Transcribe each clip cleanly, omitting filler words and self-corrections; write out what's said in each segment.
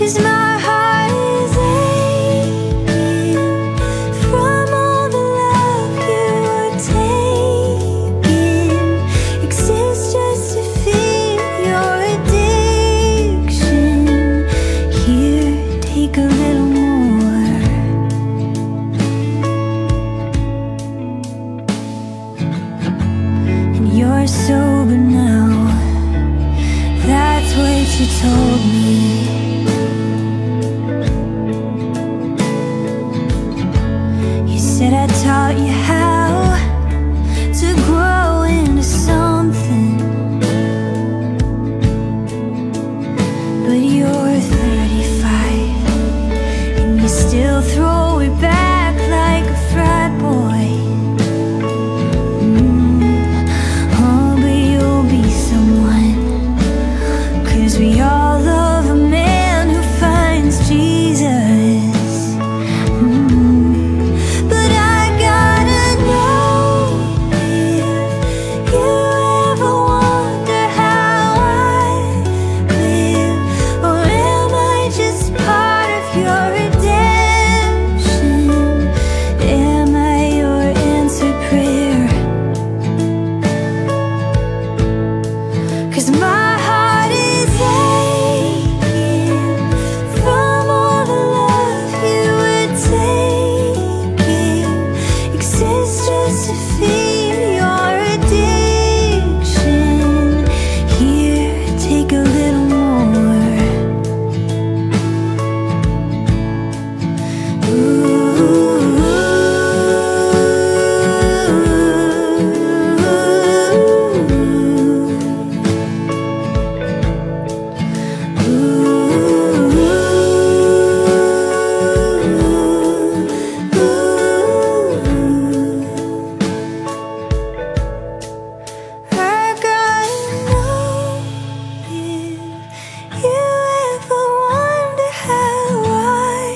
'Cause my heart is aching from all the love you are taking. Exists just to feed your addiction. Here, take a little more. And you're sober now. That's what you told me. You said I taught you how to grow into something, but you're 35 and you still throw it back like a frat boy. Oh, but you'll be someone, 'cause we all love a man who finds Jesus. But I gotta know if you ever wonder how I live, or am I just part of your redemption? Am I your answered prayer? 'Cause my heart is aching from all the love you were taking. Exists just to feed your addiction. Here, take a little more. I gotta know if you ever wonder how I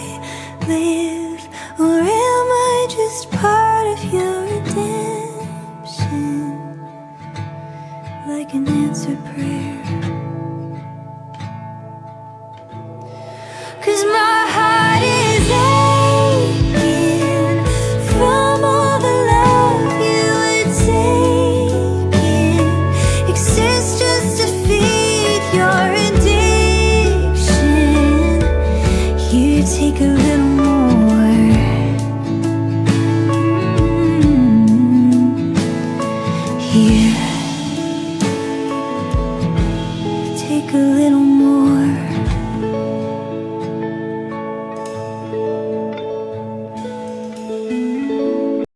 live, or am I just part of your redemption? Like an answered prayer.